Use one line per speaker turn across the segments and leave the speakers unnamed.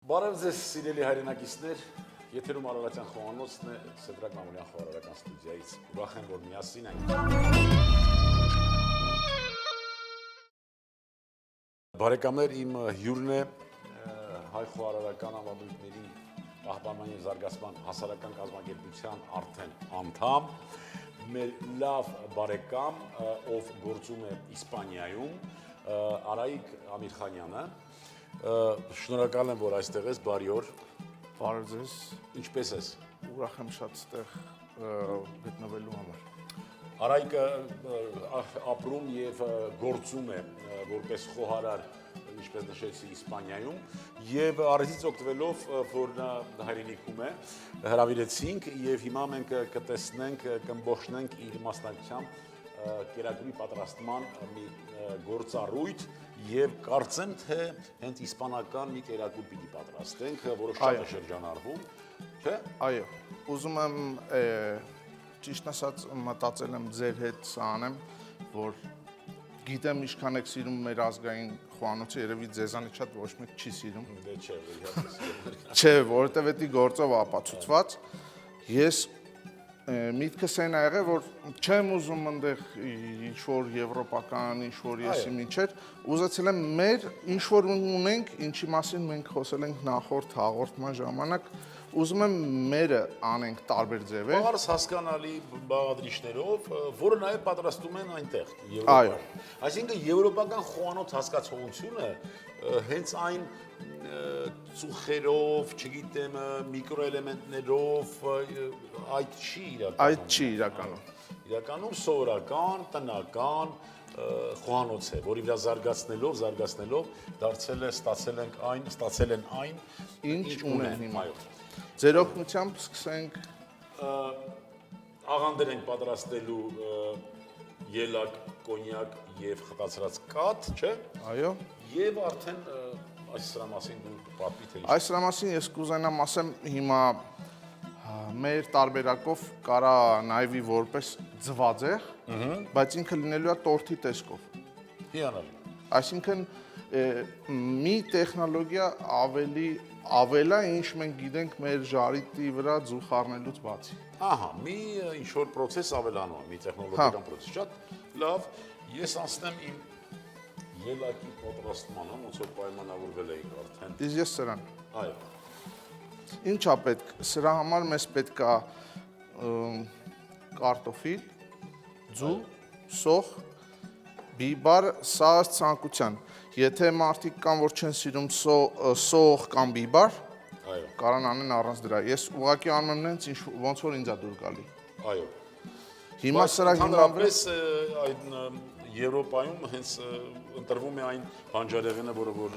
Բարև ձեզ սիրելի հայրենակիցներ, եթերում Արարատյան խոհանոցն է, Սեդրակ Մամուլյան խոհարարական ստուդիայից, ուրախ եմ, որ միասին ենք։ Բարեկամներ, իմ հյուրն է հայ խոհարարական ավանդույթների պահպանման և զարգացման հասարակական կազմակերպության արդեն անդամ, մեր լավ բարեկամ, ով գործում է Իսպանիայում, Արայիկ Ամիրխանյանը, շնորհակալ եմ, որ այստեղ ես, բարի օր։
Բարև ձեզ։
Ինչպես ես։
Ուրախ եմ շատ ստեղ գտնվելու համար։
Արայիկը ապրում և գործում է որպես խոհարար, ինչպես նշեցի, Իսպանիայում, և առիթից օգտվելով, որ նա հայրենիքում է, հրավիրեցինք և հիմա մենք կտեսնենք, կըմբոշխնենք իր մասնակցությամբ կերակուրի պատրաստման մի գործառույթ և կարծեմ, թե հենց իսպանական մի կերակուր պիտի պատրաստենք, որը շատ է շրջանառվում, չէ՞։
Այո, ուզում եմ ճիշտ ասած մտածել եմ ձեր հետ սա անեմ, որ գիտեմ ինչքան եք սիրում մեր ազգային խոհանոցը, երևի ձեզանից շատ ոչ մեկ չի սիրում։
Դե չէ, իհարկե։
Չէ, որովհետև էդի գործով ապացուցված ես միտքս այն ա եղել, որ չեմ ուզում այնտեղ ինչ-որ եվրոպական, ինչ-որ եսի մինչեր, ուզեցել եմ մեր ինչ-որ ունենք, ինչի մասին մենք խոսել ենք նախորդ հաղորդման ժամանակ, ուզում եմ մերը անենք տարբեր ձևեր։
Պարզ հասկանալի բաղադրիչներով, որը նաև պատրաստում են այնտեղ,
Այո։
Այսինքն եվրոպական խոհանոց հասկացողությունը հենց այն ծուխերով, չգիտեմ, միկրոէլեմենտներով, այդ չի իրականում։
Այդ չի իրականում։
Իրականում սովորական, տնական խոհանոց է, որի վրա զարգացնելով ստացել են այն,
ինչ ունեն հիմա։
Այո։
Ձեր օգնությամբ սկսենք
աղանդեր ենք պատրաստելու ելակ, կոնյակ և խտացրած կաթ, չէ՞։
Այո։
Եվ արդեն այս սրա մասին դու պատմի թե ինչ։
Այս սրա մասին ես կուզենամ ասեմ հիմա մեր տարբերակով կարա նայվի որպես ձվածեղ, բայց ինքը լինելու է տորթի տեսքով։
Հիանալի։
Այսինքն մի տեխնոլոգիա ավելա, ինչ մենք գիտենք մեր ժարիտի վրա ձուխ առնելուց բացի։
Ահա, մի ինչ-որ պրոցես ավելանում է, մի տեխնոլոգիական պրոցես, շատ լավ, ես անցնեմ իմ ելակի պատրաստմանը, ոնց որ պայմանավորվել էինք արդեն։
Իսկ ես սրան։
Այո։
Ինչ է պետք, սրա համար մեզ պետք է կարտոֆիլ, ձու, սոխ, բիբար, սա ցանկության։ Եթե մարդիկ կան, որ չեն սիրում սոխ կամ բիբար, կարան անեն առանց դրա։ Ես ուղղակի անում եմ նենց ոնց որ ինձ է դուր գալի։
Այո։
Հիմա սրա
հիմնավորապես այդ Եվրոպայում հենց ընտրվում է այն բանջարեղենը, որը որ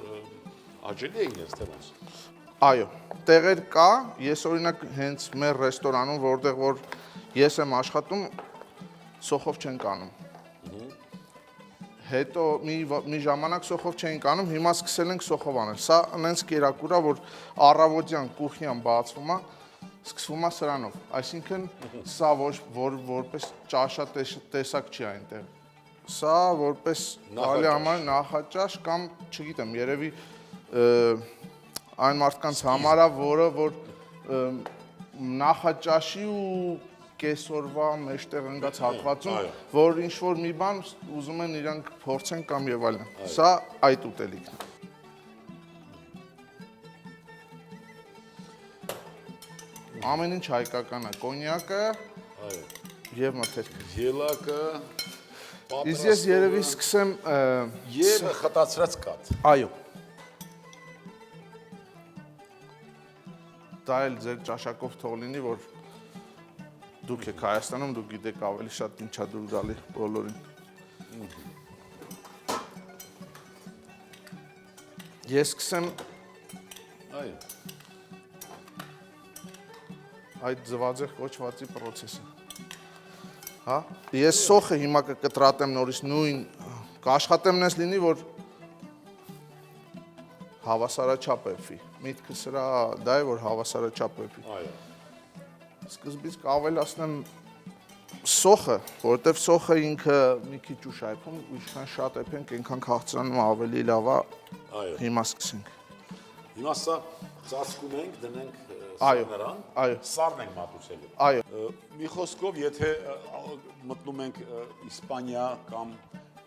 հաճելի է իրենց թե ոնց։
Այո, տեղեր կա, ես օրինակ հենց մեր ռեստորանում, որտեղ որ ես եմ աշխատում, սոխով չենք անում։ Հետո մի ժամանակ սոխով չէինք անում, հիմա սկսել ենք սոխով անել։ Սա նենց կերակուր է, որ առավոտյան կուխնյան բացվում է, սկսվում է սրանով։ Այսինքն սա որպես ճաշատեսակ չի այնտեղ։ Սա որպես գալի համար նախաճաշ կամ, չգիտեմ, երևի այն մարդկանց համար է, որը որ նախաճաշի ու կեսօրվա մեջտեղ ընկած հատվածում, որ ինչ-որ մի բան ուզում են իրանք փորձեն կամ եւ այլն։ Սա այդ ուտելիքն է։ Ամեն ինչ հայկական է, կոնյակը եւ մթերքը։
Ելակը,
Իսկ ես երևի սկսեմ
եւ խտացրած կաթ։
Այո։ Դա էլ ձեր ճաշակով թող լինի, որ դուք եք Հայաստանում, դուք գիտեք ավելի շատ ինչա դուր գալի բոլորին։ Ես սկսեմ
Այո։
այդ ձվածեղ կոչվածի պրոցեսը։ Հա, ես սոխը հիմա կկտրատեմ նորից նույն կաշխատեմ նես լինի, որ հավասարաչափ էփի։ Միտքը սրա դա է, որ հավասարաչափ էփի։
Այո։
Սկզբից կավելացնեմ սոխը, որովհետև սոխը ինքը մի քիչ ուշ այփում, ինչքան շատ էփենք, այնքան քաղցրանում ավելի լավ է։
Այո։
Հիմա սկսենք։
Հիմա սա Ծածկում ենք, դնենք
Այո,
սառնարան,
այո։
սառն ենք մատուցելու։
Այո,
Մի խոսքով, եթե մտնում ենք Իսպանիա կամ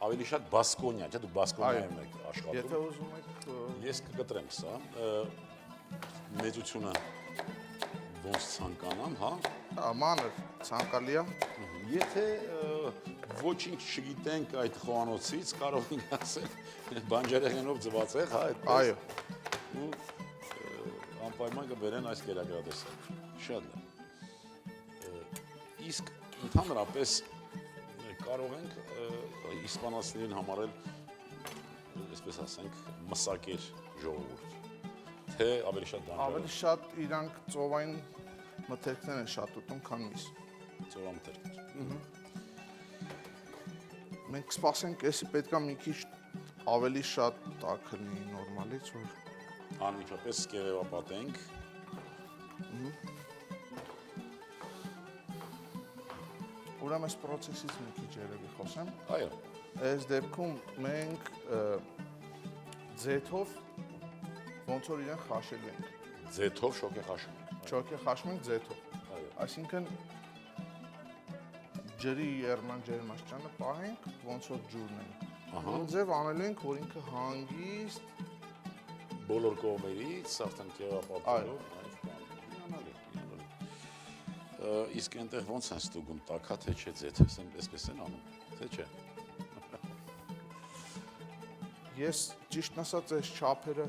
ավելի շատ Բասկոնիա, չէ՞ դուք Բասկոնիայում եք աշխատում։
եթե ուզում եք
Ես կկտրեմ սա, մեծությունը ոնց ցանկանամ, հա։
մանր ցանկալի է։
Եթե ոչինչ չգիտենք այդ խոհանոցից, կարող ենք ասել բանջարեղենով ձվածեղ, հա, այդպես։
Այո,
Ու անպայման կբերեն այս կերակրատեսակ։ Շատ լավ։ Իսկ ընդհանրապես կարող ենք իսպանացիներին համարել, այսպես ասենք, մսակեր ժողովուրդ, թե ավելի շատ բանջարեղեն,
ավելի շատ իրանք ծովային մթերքներ են շատ ուտում, քան միս։
ծովամթերքներ։
Մենք կսպասենք, էսի պետքա մի քիչ ավելի շատ տաք լինի նորմալից, որ
Անմիջապես կերևապատենք։
ուրեմն այս process-ից մի քիչ երևի խոսեմ։
Այո,
Այս դեպքում մենք ձեթով ոնց որ իրեն խաշելու ենք։
ձեթով շոկ է խաշում։
Չոք է խաշում ենք ձեթով։
Այո։
Այսինքն ջրի եռմանջերմաշճանը պահենք, ոնց որ ջուրն են։ Նույն ձև անելու ենք, որ ինքը հանգիստ
Բոլոր կողմերից արդեն կերևապատելով, այս բանը։ Հիանալի։ Իսկ այնտեղ ոնց են ստուգում տակա, թե չէ ձեթ, այսպես են անում, թե չէ։
Ես ճիշտ ասած այս չափերը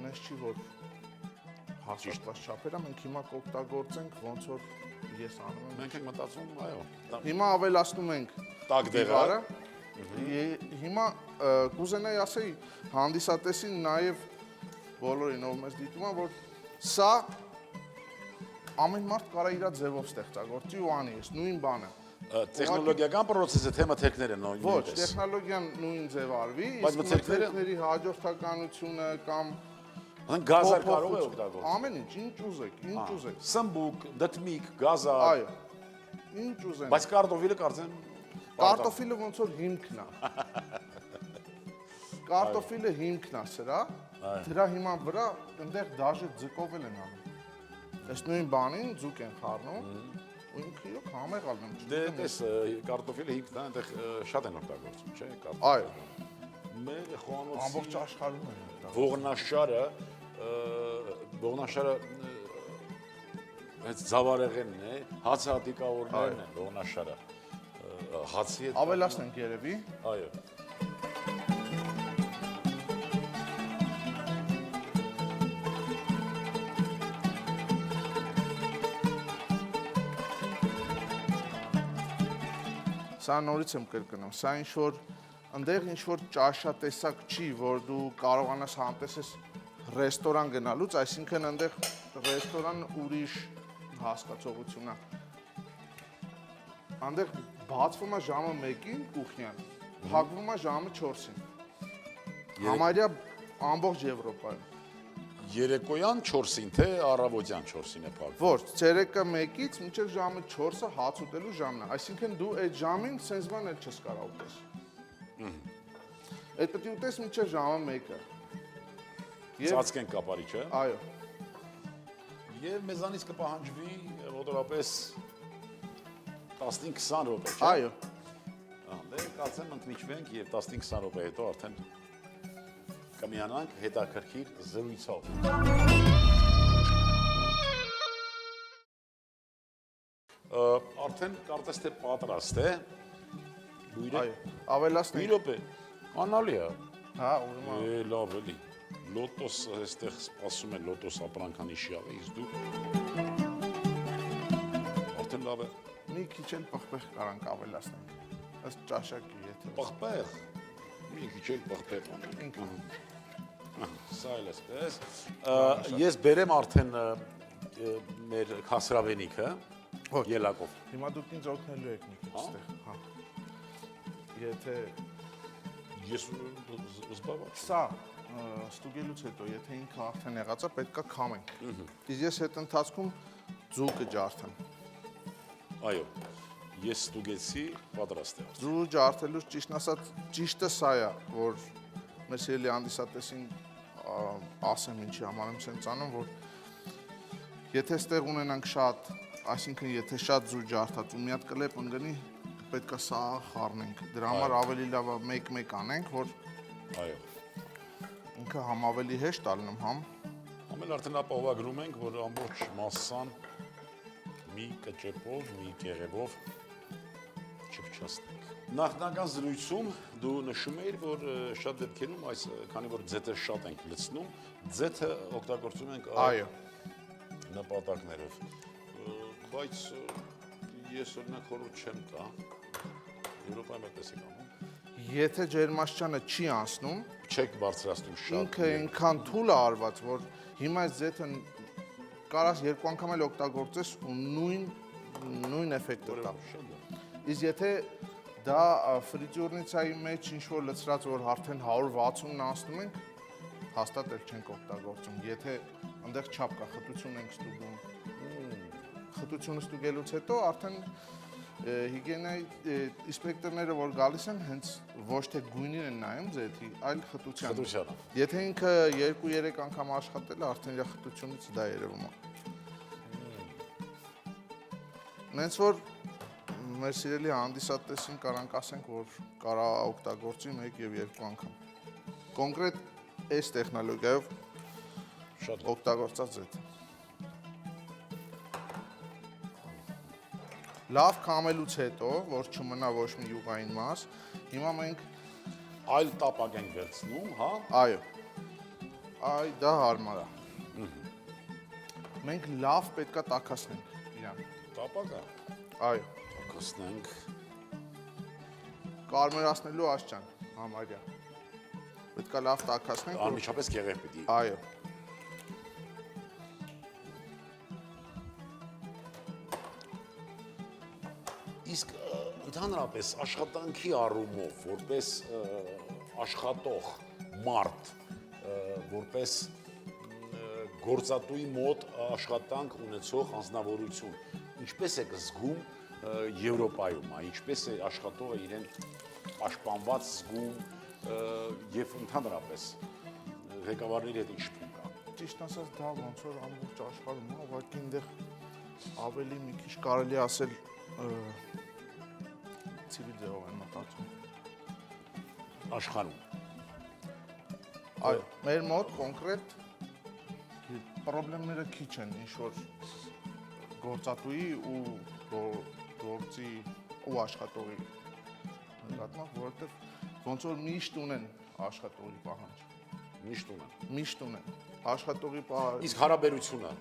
նես չի որ հաստատված չափերը մենք հիմա կօգտագործենք ոնց որ ես անում եմ։
Մենք ենք մտածում, այո,
Հիմա ավելացնում ենք
տակ դեղը,
Հիմա կուզենայի ասեի հանդիսատեսին նաև բոլորին ով մեզ դիտում է որ սա ամեն մարդ կարա իր ձևով ստեղծագործի ու անի, ես նույն բանը։
տեխնոլոգիական process-ը թե մթերքները նույն
Ոչ, տեխնոլոգիան նույն ձև արվի,
Բայց
իսկ
մթերքները-
մթերքների հաջորդականությունը կամ
գազար կարող է օգտագործել։
ամեն ինչ ուզեք, ինչ ուզեք։
Սմբուկ, դտմիկ, գազար,
Այո։ Ինչ ուզեն։
բայց կարտոֆիլը կարծեմ
Կարտոֆիլը ոնց որ հիմքն է։ Կարտոֆիլը հիմքն է սրա, դրա հիման վրա այնտեղ դաժե ձկով են անում։ Այս նույն բանին ձուկ են խառնում, ու ինքը իրոք համեղալ եմ։
Դե դες կարտոֆիլը հիմքն է, այնտեղ շատ են օգտագործում, չէ՞,
Այո,
Մեր խոհանոցի
ամբողջ աշխարհում են դա։
ողնաշարը այդ զավարեղենն է, հացահատիկավորներն են ողնաշարը։ Հացի հետ
Ավելացնենք երևի։
այո։
Սա նորից եմ կրկնում, սա ինչ որ այնտեղ ինչ որ ճաշատեսակ չի, որ դու կարողանաս համտեսես ռեստորան գնալուց, այսինքն այնտեղ ռեստորան ուրիշ հասկացողություն է։ Այնտեղ բացվում է ժամը 1-ին կուխնյան, փակվում է ժամը 4-ին։ Համարյա ամբողջ Եվրոպայում։
Երեկոյան 4-ին թե առավոտյան 4-ին է փակվում։
Ոչ, ցերեկը 1-ից մինչև ժամը 4-ը հաց ուտելու ժամն է։ Այսինքն դու այդ ժամին սենց բան էլ չես կարող ուտես։ Այդ պետք է ուտես մինչև ժամը 1-ը։
Ծածկեն կապարիչը։
Այո,
Եվ մեզանից կպահանջվի մոտավորապես 15-20 րոպե, չէ՞։
այո։
Դե կարծեմ ընդմիջվենք եւ 15-20 րոպե հետո արդեն կմիանանք հետաքրքիր զրույցով։ Արդեն կարծես թե պատրաստ է։ Բույրը
Այո, ավելացնենք։
մի րոպե։ Անալի է։
Հա, ուրեմն
Լավ էլի։ Լոտոս այստեղ սպասում է լոտոս ապրանքանիշյալը, իսկ դու արդեն լավ է։
մի քիչ էլ պղպեղ կարանք ավելացնենք։ Ըստ ճաշակի, եթե
Պղպեղ։ Մի քիչ էլ պղպեղ անենք։
ինքն։
Սա էլ էսպես։ Ես բերեմ արդեն մեր քասրավենիքը
Ոչ։
ելակով։
Հիմա դուք ինձ օգնելու եք մի քիչ այստեղ, հա։ Եթե
Ես զբաղված։
սա ստուգելուց հետո, եթե ինքը արդեն եղած է, պետքա քամենք։ Իսկ ես այդ ընթացքում ձուկը ջարդեմ։
Այո։ Ես ստուգեցի, պատրաստ է։
Ձուկը ջարդելուց ճիշտն ասած, ճիշտը սա է, որ մեր սիրելի հանդիսատեսին ասեմ ինչի համար եմ սենց անում, որ եթե ստեղ ունենանք շատ, այսինքն եթե շատ զույգ ջարդած ու մի հատ կլեպ ընկնի, պետք է սա խառնենք։ Դրա համար ավելի լավ է մեկ-մեկ անենք, որ
Այո։
ինքը համ ավելի հեշտ ալնում, համ
Ամեն արդեն ապահովագրում ենք, որ ամբողջ մասսան մի կճեպով, մի կեղևով չփչացնենք։ Նախնական զրույցում դու նշում էիր, որ շատ դեպքերում այս քանի որ ձեթը շատ ենք լցնում, ձեթը օգտագործում ենք
այո,
նպատակներով։ Բայց ես օրինակ խորհուրդ չեմ տա։ Եվրոպայում այդպես է անում։
եթե ջերմաստիճանը չի անցնում,
Չեք բարձրացնում շատ։
ինքը այնքան թույլ է արված, որ հիմա այս ձեթը կարաս երկու անգամ էլ օգտագործես ու նույն էֆեկտը տա։ Իսկ եթե դա ֆրիզյուրնիցայի մեջ ինչ-որ լցրած, որ արդեն 160-ն անցնում ենք, հաստատ էլ չենք օգտագործում։ Եթե այնտեղ չափ կա, խտություն ենք ստուգում։ Խտությունը ստուգելուց հետո արդեն հիգիենայի ինսպեկտորները, որ գալիս են, հենց ոչ թե գույնին են նայում ձեթի, այլ խտությանը։ Եթե ինքը 2-3 անգամ աշխատել է, արդեն իր խտությունից դա երևում է։ Նենց որ մեր սիրելի հանդիսատեսին կարանք ասենք, որ կարա օգտագործի 1 եւ 2 անգամ։ Կոնկրետ այս տեխնոլոգիայով
Շատ
օգտագործած ձեթ։ Լավ քամելուց հետո, որ չմնա ոչ մի յուղային մաս, հիմա մենք
այլ տապակ ենք վերցնում, հա։
այո։ Այ դա հարմար է։ Մենք լավ պետքա տաքացնենք իրան։
Տապակը
Այո։
տաքացնենք։
Կարմրացնելու աշճան համարյա։ Պետքա լավ տաքացնենք։
Անմիջապես կեղև պիտի։
Այո։
Իսկ ընդհանրապես աշխատանքի առումով, որպես աշխատող մարդ, որպես գործատուի մոտ աշխատանք ունեցող անձնավորություն, ինչպես եք զգում Եվրոպայում, ինչպես է աշխատողը իրեն պաշտպանված զգում եւ ընդհանրապես ղեկավարների հետ ինչ շփում կա։
Ճիշտ ասած դա ոնց որ ամբողջ աշխարհում է, ուղղակի այնտեղ ավելի մի քիչ կարելի ասել ցիվիլ ձևով են մտածում։
Աշխարհում։
Այո, մեր մոտ կոնկրետ խնդիրները քիչ են, ինչ որ գործատուի ու գործի ու աշխատողի նկատմամբ, որովհետև ոնց որ միշտ ունեն աշխատողի պահանջ։
Միշտ ունեն։
Միշտ ունեն աշխատողի պահանջ։
Իսկ հարաբերությունը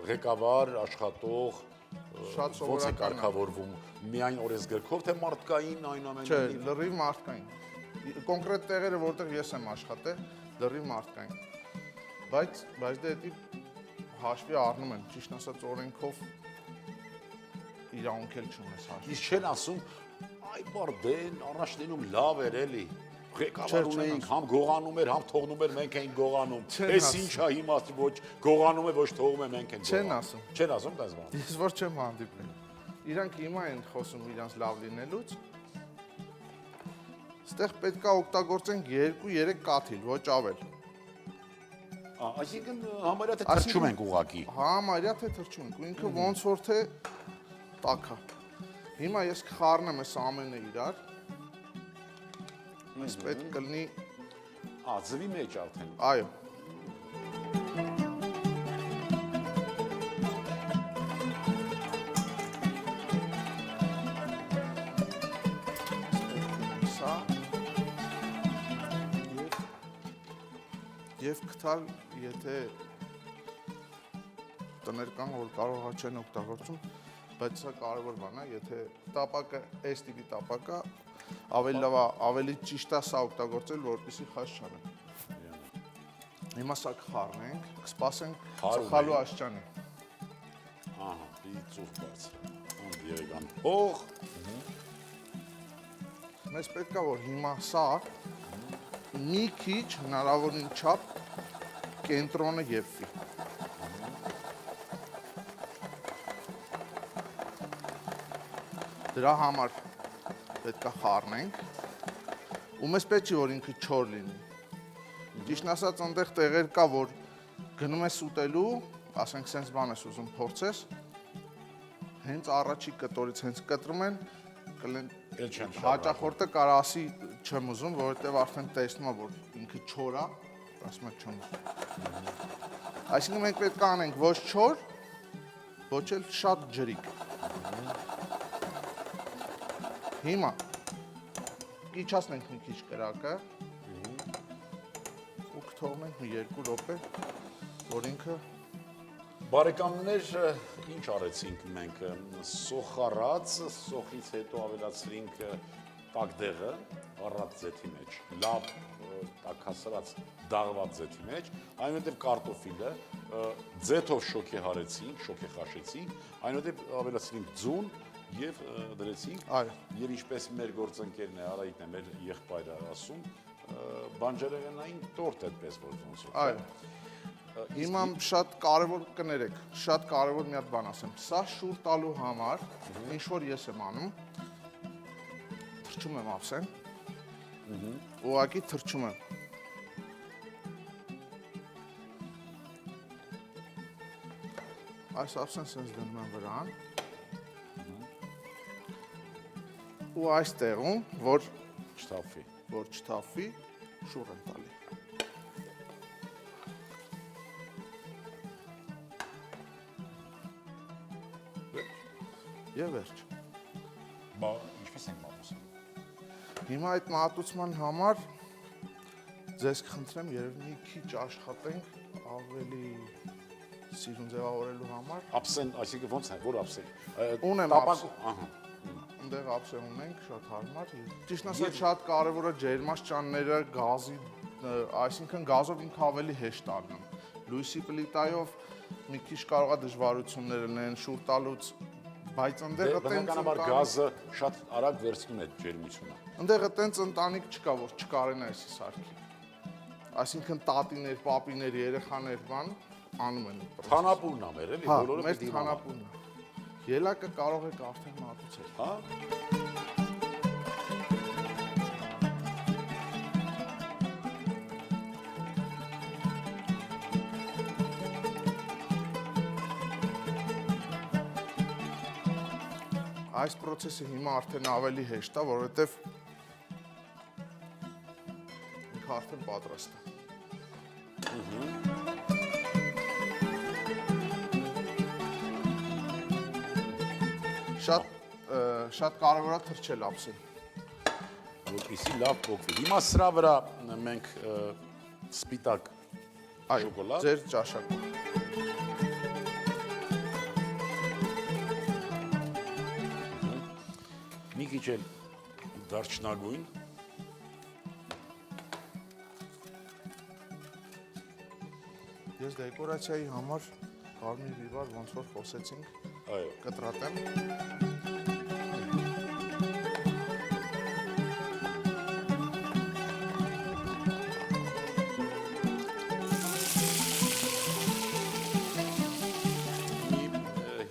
ղեկավար, աշխատող
Շատ
ո՞նց է
սովորական է։
կարգավորվում, միայն օրենսգրքով թե մարդկային
Չէ,
այնուամենայնիվ։
լրիվ մարդկային։ Կոնկրետ տեղերը, որտեղ ես եմ աշխատել, լրիվ մարդկային։ Բայց դա դեպի հաշվի առնում են, ճիշտ ասած օրենքով իրավունք էլ չունես հաշվի։
Իսկ չեն ասում, այ բարդեն, առաջներում լավ էր էլի։ Ղեկավար
Չեն
ունեինք,
ասում։
համ գողանում էր, համ թողնում էր, մենք էինք գողանում։
Չեն
Էս
ասում։
ինչ է հիմա, ոչ գողանում է, ոչ թողում է, մենք ենք
Չեն
գողանում։
ասում։
Չեն ասում դες բան։
Ես որ չեմ հանդիպել։ Իրանք հիմա են խոսում իրանց լավ լինելուց։ Ստեղ պետքա օգտագործենք 2-3 կաթիլ, ոչ ավել։
Այսինքն համարյա թե թրջում ենք ուղակի։
Համարյա թե թրջում ենք, ու ինքը ոնց որ թե տակա։ Հիմա ես կխառնեմ այս ամենը իրար։ Այս պետք կլինի,
Ձվի մեջ արդեն։
այո։ Սա եւ կթալ, եթե տներ կան, որ կարող չեն օգտագործում, բայց սա կարևոր բան է, եթե տապակը այս տիպի տապակը ավելի լավ է, ավելի ճիշտ է սա օգտագործել, որպեսզի խաչ չանեն։ Հիմա սա կխառնենք, կսպասենք ծխալու աշճանի։
Ահա, պիծուխ բարձր։ Ոնց երեգան։ Հող։
Մեզ պետք է որ հիմա սա մի քիչ հնարավորին չափ կենտրոնը եփվի։ Դրա համար պետք է խառնենք, ու մեզ պետք չի որ ինքը չոր լինի։ Ճիշտն ասած, այնտեղ տեղեր կա, որ գնում ես ուտելու, ասենք sense բան ես ուզում փորձես, հենց առաջի կտորից հենց կտրում են,
Էլ չեմ
հաճախորդը կարա ասի չեմ ուզում, որովհետև արդեն տեսնում է, որ ինքը չոր է, ասում է չեմ ուզում։ Այսինքն մենք պետք է անենք ոչ չոր, ոչ էլ շատ ջրիկ։ Հիմա կիչացնենք մի քիչ կրակը ու կթողնենք մի 2 րոպե, որ ինքը
Բարեկամներ, ինչ արեցինք մենք, սոխառած, սոխից հետո ավելացրինք տակդեղը, առատ ձեթի մեջ, լավ տակհասրած դաղված ձեթի մեջ, այնուհետև կարտոֆիլը, ձեթով շոքե հարեցինք, շոքե խաշեցինք, այնուհետև ավելացրինք ձուն և դրեցինք, և ինչպես մեր գործընկերն է, Արայիկն է, մեր եղբայրը ասում, բանջարեղենային տորտ այդպես որ ոնց որ։
Հիմա շատ կարևոր կներեք, շատ կարևոր մի հատ բան ասեմ, սա շուր տալու համար, ինչ որ ես եմ անում, թրջում եմ ափսեն, ուղղակի թրջում եմ։ Այս ափսեն սենց դնում եմ վրան, ու այս տեղում, որ չթափվի, շուր եմ տալի։ Եվ վերջ։
Բա, ինչպես ենք մատուցում։
Հիմա այդ մատուցման համար ձեզ կխնդրեմ երևի մի քիչ աշխատենք ավելի սիրուն ձևավորելու համար։
Ափսեն, այսինքն ոնց է, որ ափսեն։
Ունեմ ափսեն։ Այնտեղ ափսեն ունենք, շատ հարմար։ Ճիշտն ասած շատ կարևոր է ջերմաստիճանները, գազի, այսինքն գազով ինքը ավելի հեշտ անում։ Լույսի պլիտայով մի քիչ կարող է դժվարություններ լինեն շուր տալուց, բայց ընդեղը
բնականաբար գազը շատ արագ վերցնում է ջերմությունը։
Ընդեղը տենց ընտանիք չկա, որ չկարենա այսի սարքի։ Այսինքն տատիներ, պապիներ, երեխաներ բան անում են։
Թանապուրն է մեր, էլի, բոլորը
մեր թանապուրն է։ Ելակը կարող եք արդեն մատուցել։
Հա։
Այս պրոցեսը հիմա արդեն ավելի հեշտ է, որովհետև ինքը արդեն պատրաստ է։ Շատ կարևոր է թրջել ափսին։
Որպեսզի լավ փոկվի։ Հիմա սրա վրա մենք սպիտակ շոկոլադ։
Ձեր ճաշակը։
Մի քիչ էլ դարչնագույն։
Ես դեկորացիայի համար կարմիր բիբար ոնց որ խոսեցինք,
Այո։
կտրատեմ։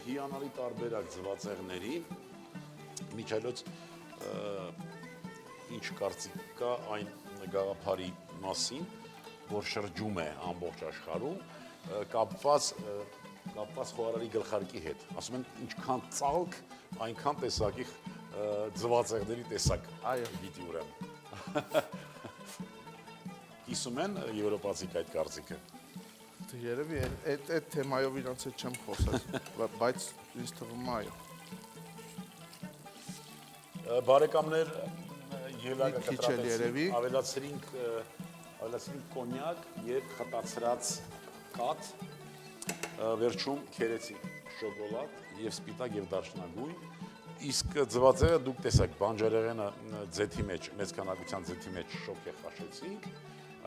Հիանալի տարբերակ ձվածեղների միջայլոց ինչ կարծիք կա այն գաղափարի մասին, որ շրջում է ամբողջ աշխարհում, կապված խոհարարի գլխարկի հետ։ Ասում են ինչքան ծալք, այնքան տեսակի ձվածեղների տեսակ։
Այո։
Գիտի ուրեմն։ Կիսում են եվրոպացիք այդ կարծիքը։
Երևի այդ թեմայով իրանց հետ չեմ խոսել, բայց ինձ թվում է այո։
Բարեկամներ, ելակը
Մի քիչ էլ երևի։
ավելացրինք կոնյակ եւ խտացրած կաթ, վերջում քերեցինք շոկոլադ եւ սպիտակ եւ դարչնագույն, իսկ ձվածեղը դուք տեսաք բանջարեղենը ձեթի մեջ, մեծ քանակության ձեթի մեջ շոկ է խաշեցինք,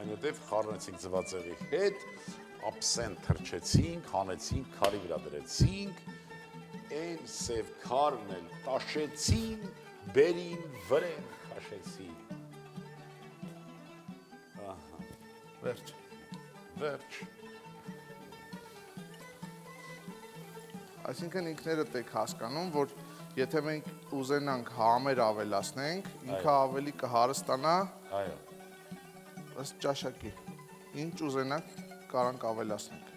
այնուհետեւ խառնեցինք ձվածեղի հետ, ափսեն թրջեցինք, հանեցինք, քարի վրա դրեցինք, այն սև քարն էլ տաշեցին, բերին վրեն խաշեցին։
Վերջ։
Վերջ։
Այսինքն ինքներդ եք հասկանում, որ եթե մենք ուզենանք համեր ավելացնենք, ինքը ավելի կհարստանա
Այո։
ըստ ճաշակի։ ինչ ուզենաք կարանք ավելացնենք։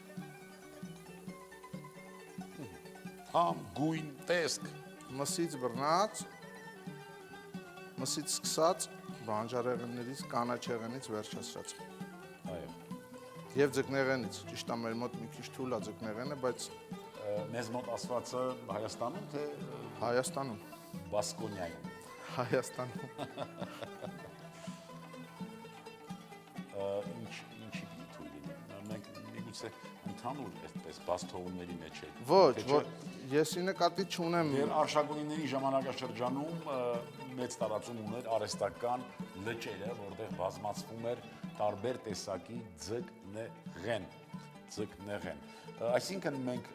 Համ, գույն, տեսք։
Մսից բռնած, մսից սկսած, բանջարեղեններից, կանաչեղենից վերջացրած։
Այո։
Եվ ձկնեղենից, ճիշտ է մեր մոտ մի քիչ թույլ է ձկնեղենը, բայց
Մեզ մոտ ասվածը Հայաստանում, թե
Հայաստանում,
Բասկոնիայում։
Հայաստանում։
Ինչի պիտի թույլ լինի։ Մենք միգուցե ընդհանուր այսպես բաստողումների մեջ ենք։
Ոչ, ես ի նկատի չունեմ։
Դեր արշակունիների ժամանակաշրջանում մեծ տարածում ուներ արհեստական լճերը, որտեղ բազմացվում էր տարբեր տեսակի ձկնեղեն։ Այսինքն մենք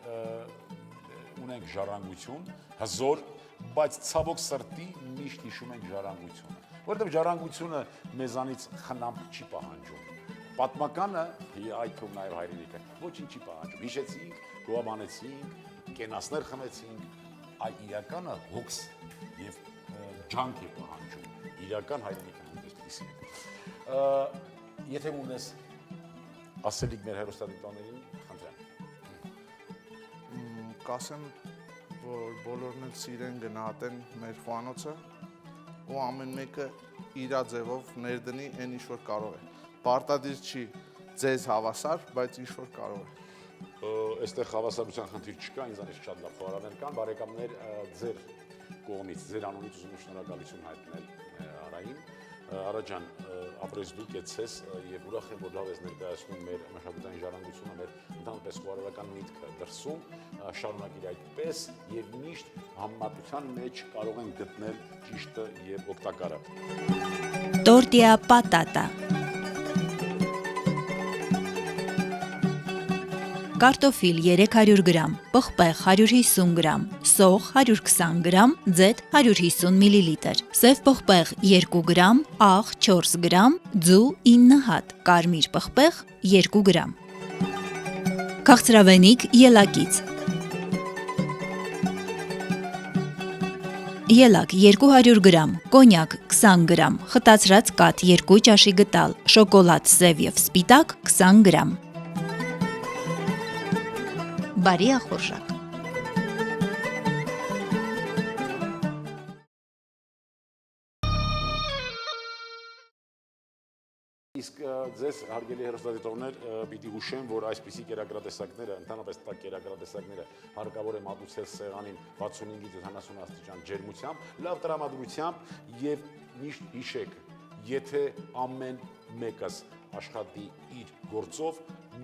ունենք ժառանգություն, հզոր, բայց ցավոք սրտի միշտ հիշում ենք ժառանգությունը, որովհետև ժառանգությունը մեզանից խնամք չի պահանջում։ Պատմականը, այդ թվում նաև հայրենիքը, ոչինչ չի պահանջում։ Հիշեցինք, գովաբանեցինք, կենասներ խմեցինք, այլ իրականը հոգս եւ ջանք է պահանջում։ Իրական հայրենիքը հանդերձ է։ Եթե ունես ասելիք մեր հերոստատիտողներին, խնդրեմ։
Կասեմ, որ բոլորն էլ սիրեն գնահատեն մեր խոհանոցը ու ամեն մեկը իր ձևով ներդնի այն ինչ որ կարող է։ Պարտադիր չի ձեզ հավասար, բայց ինչ որ կարող է։
Այստեղ հավասարության խնդիր չկա, ինձանից շատ լավ խոհարարներ կան, բարեկամներ, ձեր կողմից, ձեր անունից ուզում եմ շնորհակալություն հայտնել Արային։ Արա ջան, ապրես դու կեցես եւ ուրախ եմ, որ լավ ես ներկայացնում մեր մշակութային ժառանգությունը, մեր ընդհանրապես խոհարարական միտքը դրսում, շարունակիր այդպես եւ միշտ համեմատության մեջ կարող են գտնել ճիշտը եւ օգտակարը։
Տորտիա պատատա Կարտոֆիլ 300 գրամ, պղպեղ 150 գրամ, սող 120 գրամ, ձեթ 150 մլլ, սև պղպեղ 2 գրամ, աղ 4 գրամ, ձու 9 հատ, կարմիր պղպեղ 2 գրամ։ Քաղցրավենիք ելակից Ելակ 200 գրամ, կոնյակ 20 գրամ, խտացրած կաթ 2 ճաշի գտալ, շոկոլադ սև և սպիտակ 20 գրամ։ Բարի ախորժակ։
Իսկ ձեզ հարգելի հեռուստադիտողներ պիտի հուշեմ, որ այսպիսի կերակրատեսակները, ընդհանրապես տաք կերակրատեսակները հարկավոր է մատուցել սեղանին 65-ից 70 աստիճան ջերմությամբ, լավ տրամադրությամբ եւ միշտ հիշեք, եթե ամեն մեկս աշխատի իր գործով,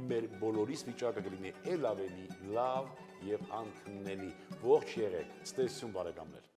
մեր բոլորիս վիճակը կլինի ել ավելի լավ եւ անքննելի։ Ողջ եղեք, ցտեսություն բարեկամներ։